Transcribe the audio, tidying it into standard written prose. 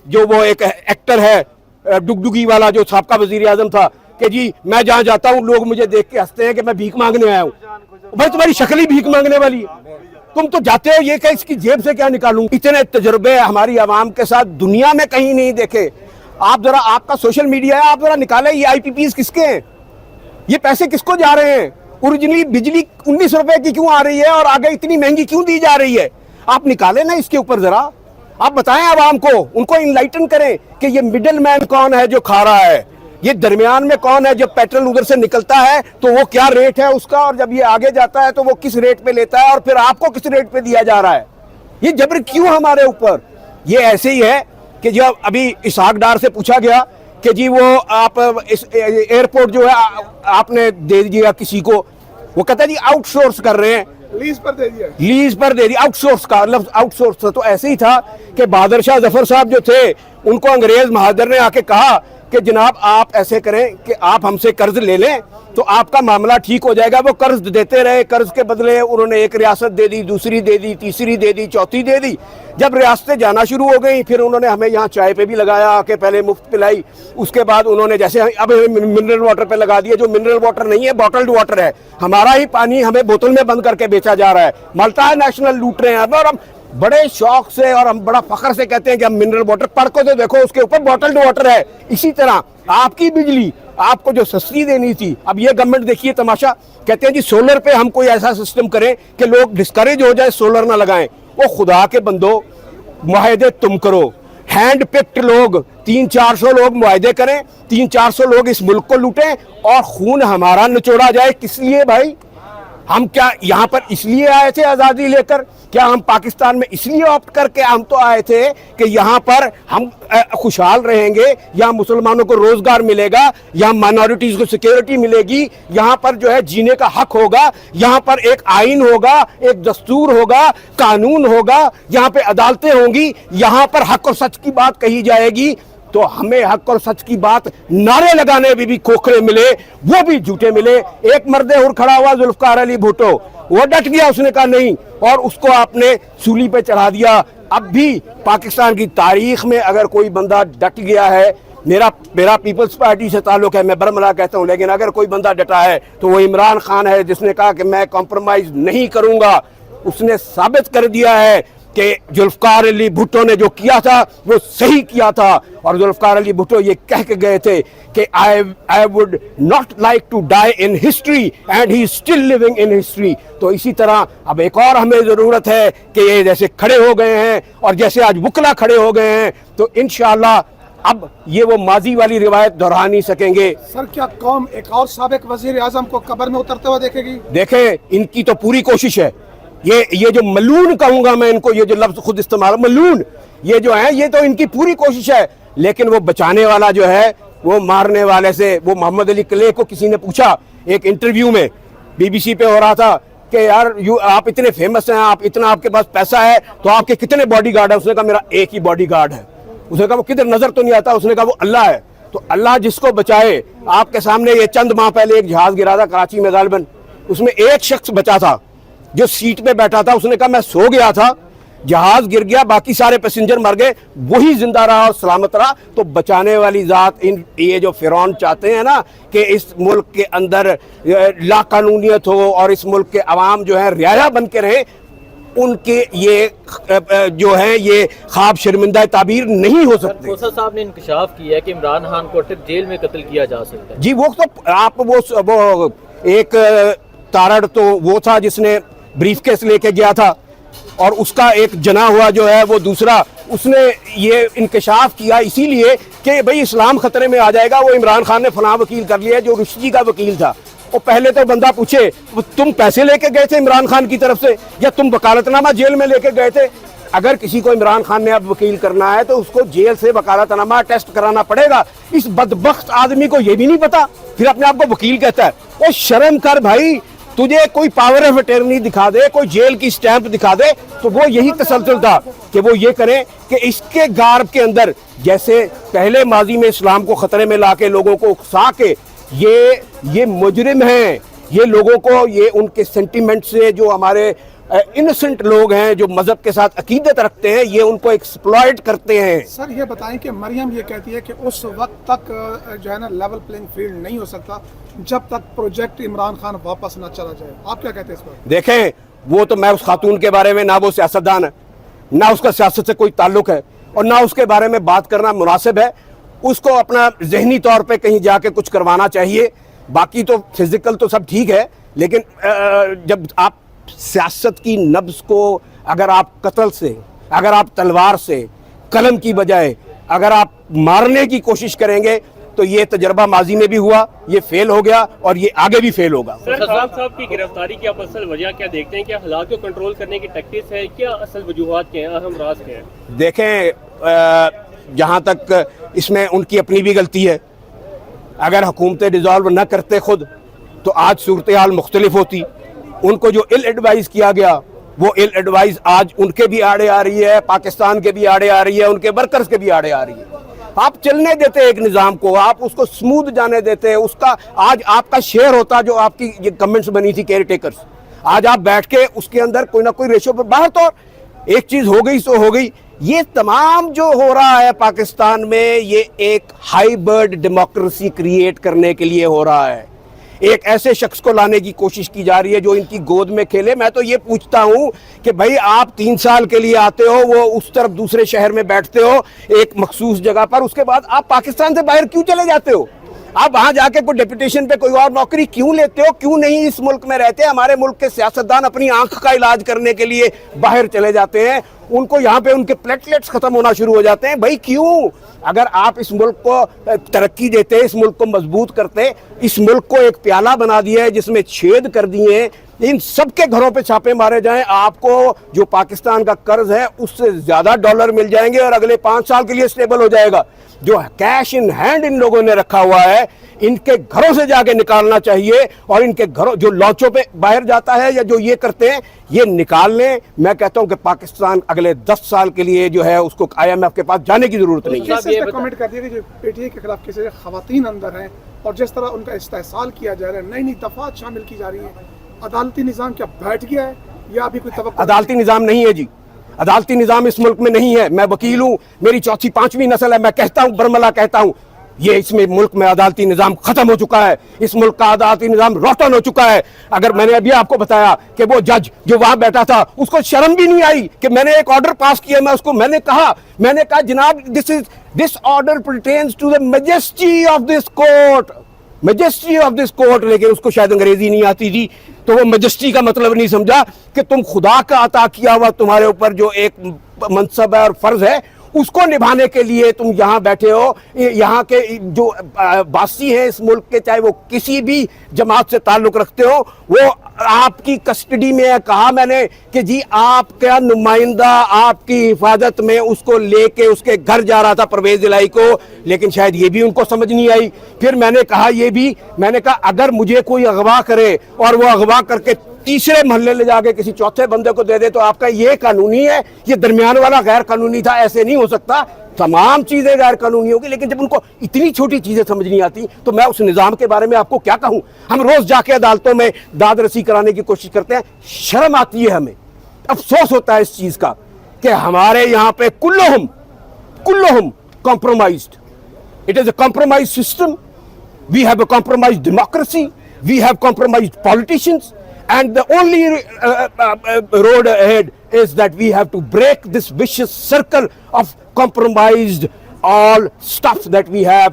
जो वो एक एक्टर है डुगडुगी वाला जो साबका वजीर आजम था कि जी मैं जहाँ जाता हूँ लोग मुझे देख के हंसते हैं कि मैं भीख मांगने आया हूँ। भाई तुम्हारी शक्ल ही भीख मांगने वाली है, तुम तो जाते हो ये कि इसकी जेब से क्या निकालूं। इतने तजुर्बे हमारी आवाम के साथ दुनिया में कहीं नहीं देखे। आप जरा, आपका सोशल मीडिया है, आप जरा निकाले ये IPPs किसके हैं, ये पैसे किसको जा रहे हैं। ओरिजिनली बिजली 19 रुपए की क्यों आ रही है और आगे इतनी महंगी क्यों दी जा रही है, आप निकालें ना इसके ऊपर जरा, आप बताएं आवाम को, उनको इनलाइटन करें कि ये मिडिल मैन कौन है जो खा रहा है, ये दरमियान में कौन है। जब पेट्रोल उधर से निकलता है तो वो क्या रेट है उसका, और जब ये आगे जाता है तो वो किस रेट पे लेता है और फिर आपको किस रेट पे दिया जा रहा है। ये जबर क्यों हमारे ऊपर। ये ऐसे ही है कि जब अभी इसहाक डार से पूछा गया कि जी वो आप इस एयरपोर्ट जो है आपने दे दिया किसी को, वो कहता है जी आउटसोर्स कर रहे हैं, लीज पर दे दिया, लीज पर दे दिया। आउटसोर्स का लफ्ज आउटसोर्स था। तो ऐसे ही था कि बहादुर शाह जफर साहब जो थे उनको अंग्रेज महादर ने आके कहा कि जनाब आप ऐसे करें कि आप हमसे कर्ज ले लें तो आपका मामला ठीक हो जाएगा। वो कर्ज देते रहे, कर्ज के बदले उन्होंने एक रियासत दे दी, दूसरी दे दी, तीसरी दे दी, चौथी दे दी। जब रियासतें जाना शुरू हो गई फिर उन्होंने हमें यहाँ चाय पे भी लगाया कि पहले मुफ्त पिलाई, उसके बाद उन्होंने जैसे अब मिनरल वाटर पे लगा दिया, जो मिनरल वाटर नहीं है बॉटल्ड वाटर है। हमारा ही पानी हमें बोतल में बंद करके बेचा जा रहा है, मल्टा नेशनल लूट रहे हैं। और हम बड़े शौक से और हम बड़ा फख्र से कहते हैं कि हम मिनरल वाटर, पढ़ को तो देखो उसके ऊपर बॉटल्ड वाटर है। इसी तरह आपकी बिजली आपको जो सस्ती देनी थी, अब ये गवर्नमेंट देखिए तमाशा, कहते हैं जी सोलर पे हम कोई ऐसा सिस्टम करें कि लोग डिस्करेज हो जाए, सोलर ना लगाएं। वो खुदा के बंदो, मुआहदे तुम करो, हैंड पिक्ड लोग 300-400 लोग मुआहदे करें, 300-400 लोग इस मुल्क को लूटें और खून हमारा निचोड़ा जाए। किस लिए भाई? हम क्या यहाँ पर इसलिए आए थे आज़ादी लेकर? क्या हम पाकिस्तान में इसलिए ऑप्ट करके हम तो आए थे कि यहाँ पर हम खुशहाल रहेंगे, यहाँ मुसलमानों को रोजगार मिलेगा, यहाँ माइनॉरिटीज को सिक्योरिटी मिलेगी, यहाँ पर जो है जीने का हक होगा, यहाँ पर एक आइन होगा, एक दस्तूर होगा, कानून होगा, यहाँ पे अदालतें होंगी, यहाँ पर हक और सच की बात कही जाएगी। तो हमें हक और सच की बात नारे लगाने भी खोखले मिले, वो भी झूठे मिले। एक मर्द हुर खड़ा हुआ जुल्फकार अली भुट्टो, वो डट गया, उसने कहा नहीं, और उसको आपने सूली पे चढ़ा दिया। अब भी पाकिस्तान की तारीख में अगर कोई बंदा डट गया है, मेरा पीपल्स पार्टी से ताल्लुक है, मैं बरमला कहता हूँ, लेकिन अगर कोई बंदा डटा है तो वो इमरान खान है, जिसने कहा कि मैं कॉम्प्रोमाइज नहीं करूंगा। उसने साबित कर दिया है कि जुल्फकार अली भुट्टो ने जो किया था वो सही किया था। और जुल्फकार अली भुट्टो ये कह के गए थे कि I would not like to die in history and he is still living in history. तो इसी तरह अब एक और हमें ज़रूरत है कि ये जैसे खड़े हो गए हैं और जैसे आज वकला खड़े हो गए हैं, तो इंशाअल्लाह अब ये वो माजी वाली रिवायत दोहरा नहीं सकेंगे। सर क्या कौम एक और साबिक वजीर आजम को कब्र में उतरते हुए देखेगी? देखें, इनकी तो पूरी कोशिश है। ये जो मलून कहूंगा मैं इनको, ये जो लफ्ज खुद इस्तेमाल मलून, ये जो है ये तो इनकी पूरी कोशिश है। लेकिन वो बचाने वाला जो है वो मारने वाले से, वो मोहम्मद अली क्ले को किसी ने पूछा एक इंटरव्यू में, BBC पे हो रहा था कि यार आप इतने फेमस हैं, आप इतना आपके पास पैसा है, तो आपके कितने बॉडीगार्ड है? उसने कहा मेरा एक ही बॉडीगार्ड है। उसने कहा वो किधर नजर तो नहीं आता? उसने कहा वो अल्लाह है। तो अल्लाह जिसको बचाए। आपके सामने ये चंद माह पहले एक जहाज गिरा था कराची में गालिबन, उसमें एक शख्स बचा था जो सीट पे बैठा था। उसने कहा मैं सो गया था, जहाज गिर गया, बाकी सारे पैसेंजर मर गए, वही जिंदा रहा और सलामत रहा। तो बचाने वाली जात ये जो फिरौन चाहते हैं ना कि इस मुल्क के अंदर लाकानूनियत हो और इस मुल्क के अवाम जो है रियाया बन के रहे, उनके ये जो है ये ख्वाब शर्मिंदा ताबीर नहीं हो सकते। खोसा साहब ने इंकशाफ किया है कि इमरान खान को जेल में कत्ल किया जा सकता है। जी वो तो आप वो एक तारड़ तो वो था जिसने ब्रीफकेस लेके गया था और उसका एक जना हुआ जो है वो दूसरा, उसने ये इंकशाफ किया इसीलिए कि भाई इस्लाम खतरे में आ जाएगा। वो इमरान खान ने फलां वकील कर लिया जो रुश्दी का वकील था। वो पहले तो बंदा पूछे तुम पैसे लेके गए थे इमरान खान की तरफ से या तुम वकालतनामा जेल में लेके गए थे? अगर किसी को इमरान खान ने अब वकील करना है तो उसको जेल से वकालतनामा टेस्ट कराना पड़ेगा। इस बदबख्त आदमी को ये भी नहीं पता, फिर अपने आप को वकील कहता है। वो शर्म कर भाई, तुझे कोई पावर ऑफ अटर्नी दिखा दे, कोई जेल की स्टैंप दिखा दे, तो वो यही तसलसल था कि वो ये करें कि इसके गार्ब के अंदर जैसे पहले माजी में इस्लाम को खतरे में लाके लोगों को उकसा के ये मुजरिम हैं, ये लोगों को ये उनके सेंटिमेंट से जो हमारे انوسنٹ لوگ ہیں جو مذہب کے ساتھ عقیدت رکھتے ہیں, یہ ان کو ایکسپلائٹ کرتے ہیں. سر یہ بتائیں کہ مریم یہ کہتی ہے کہ اس وقت تک جو ہے نا لیول پلینگ فیلڈ نہیں ہو سکتا جب تک پروجیکٹ عمران خان واپس نہ چلا جائے. آپ کیا کہتے ہیں اس پر؟ دیکھیں, وہ تو میں اس خاتون کے بارے میں, نہ وہ سیاستدان ہے, نہ اس کا سیاست سے کوئی تعلق ہے, اور نہ اس کے بارے میں بات کرنا مناسب ہے. اس کو اپنا ذہنی طور پہ کہیں جا کے کچھ کروانا چاہیے. باقی تو فزیکل تو سب ٹھیک ہے, لیکن جب آپ سیاست کی نبض کو اگر آپ قتل سے, اگر آپ تلوار سے, قلم کی بجائے اگر آپ مارنے کی کوشش کریں گے تو یہ تجربہ ماضی میں بھی ہوا, یہ فیل ہو گیا اور یہ آگے بھی فیل ہوگا. سر خان صاحب کی گرفتاری کی آپ اصل وجہ کیا دیکھتے ہیں؟ کیا حالات کو کنٹرول کرنے کی ٹیکٹکس ہے, کیا اصل وجوہات کیا ہیں, اہم راز کیا ہیں؟ دیکھیں, جہاں تک اس میں ان کی اپنی بھی غلطی ہے. اگر حکومتیں ڈیزالو نہ کرتے خود تو آج صورتحال مختلف ہوتی. ان کو جو ایل ایڈوائز کیا گیا وہ ایل ایڈوائز آج ان کے بھی آڑے آ رہی ہے, پاکستان کے بھی آڑے آ رہی ہے, ان کے ورکرز کے بھی آڑے آ رہی ہے. آپ چلنے دیتے ایک نظام کو, آپ اس کو سموتھ جانے دیتے. اس کا آج آپ کا شیئر ہوتا جو آپ کی یہ گورنمنٹس بنی تھی کیئر ٹیکرز, آج آپ بیٹھ کے اس کے اندر کوئی نہ کوئی ریشو پر باہر, تو ایک چیز ہو گئی سو ہو گئی. یہ تمام جو ہو رہا ہے پاکستان میں, یہ ایک ہائیبرڈ ڈیموکریسی کریٹ کرنے کے لیے ہو رہا ہے. ایک ایسے شخص کو لانے کی کوشش کی جا رہی ہے جو ان کی گود میں کھیلے. میں تو یہ پوچھتا ہوں کہ بھائی آپ 3 سال کے لیے آتے ہو, وہ اس طرف دوسرے شہر میں بیٹھتے ہو ایک مخصوص جگہ پر, اس کے بعد آپ پاکستان سے باہر کیوں چلے جاتے ہو؟ آپ وہاں جا کے کوئی ڈیپوٹیشن پہ کوئی اور نوکری کیوں لیتے ہو؟ کیوں نہیں اس ملک میں رہتے؟ ہمارے ملک کے سیاستدان اپنی آنکھ کا علاج کرنے کے لیے باہر چلے جاتے ہیں, ان کو یہاں پہ ان کے پلیٹلیٹس ختم ہونا شروع ہو جاتے ہیں. بھائی کیوں؟ اگر آپ اس ملک کو ترقی دیتے, اس ملک کو مضبوط کرتے, اس ملک کو ایک پیالہ بنا دیا ہے جس میں چھید کر دیے ہیں, ان سب کے گھروں پہ چھاپے مارے جائیں, آپ کو جو پاکستان کا قرض ہے اس سے زیادہ ڈالر مل جائیں گے اور اگلے 5 سال کے لیے سٹیبل ہو جائے گا. جو کیش ان ہینڈ ان لوگوں نے رکھا ہوا ہے, ان کے گھروں سے جا کے نکالنا چاہیے, اور ان کے گھروں جو لانچوں پہ باہر جاتا ہے یا جو یہ کرتے ہیں یہ نکال لیں. میں کہتا ہوں کہ پاکستان اگلے 10 سال کے لیے جو ہے اس کو IMF کے پاس جانے کی ضرورت نہیں ہے. اس پہ کمنٹ کر دیا کہ جو PTI کے خلاف کسی خواتین اندر ہیں اور جس طرح ان کا استحصال کیا جا رہا ہے, نئی نئی دفعات شامل کی جا رہی ہیں, عدالتی نظام کیا بیٹھ گیا ہے یا ابھی کوئی توقع؟ عدالتی نظام نہیں ہے جی, عدالتی نظام اس ملک میں نہیں ہے. میں وکیل ہوں, میری 4تھی 5ویں نسل ہے, میں کہتا ہوں, برملا کہتا ہوں, یہ اس میں ملک میں عدالتی نظام ختم ہو چکا ہے. اس ملک کا عدالتی نظام روٹن ہو چکا ہے. اگر میں نے ابھی آپ کو بتایا کہ وہ جج جو وہاں بیٹھا تھا اس کو شرم بھی نہیں آئی کہ میں نے ایک آرڈر پاس کیا, میں نے کہا جناب this order pertains to the majesty of this court, majesty of this court. لیکن اس کو شاید انگریزی نہیں آتی تھی, تو وہ میجسٹری کا مطلب نہیں سمجھا کہ تم خدا کا عطا کیا ہوا تمہارے اوپر جو ایک منصب ہے اور فرض ہے, اس کو نبھانے کے لیے تم یہاں بیٹھے ہو. یہاں کے جو باسی ہیں اس ملک کے, چاہے وہ کسی بھی جماعت سے تعلق رکھتے ہو, وہ آپ کی کسٹڈی میں ہے. کہا میں نے کہ جی آپ کا نمائندہ آپ کی حفاظت میں اس کو لے کے اس کے گھر جا رہا تھا پرویز الہی کو, لیکن شاید یہ بھی ان کو سمجھ نہیں آئی. پھر میں نے کہا اگر مجھے کوئی اغوا کرے اور وہ اغوا کر کے تیسرے محلے لے جا کے کسی چوتھے بندے کو دے دے تو آپ کا یہ قانونی ہے؟ یہ درمیان والا غیر قانونی تھا. ایسے نہیں ہو سکتا, تمام چیزیں غیر قانونی ہوگی. لیکن جب ان کو اتنی چھوٹی چیزیں سمجھ نہیں آتی تو میں اس نظام کے بارے میں آپ کو کیا کہوں. ہم روز جا کے عدالتوں میں داد رسی کرانے کی کوشش کرتے ہیں, شرم آتی ہے ہمیں, افسوس ہوتا ہے اس چیز کا کہ ہمارے یہاں پہ کلہم compromised. It is a compromised system. We have a compromised democracy. We have compromised politicians. And the only road ahead is that we have to break this vicious circle of compromised all stuff that we have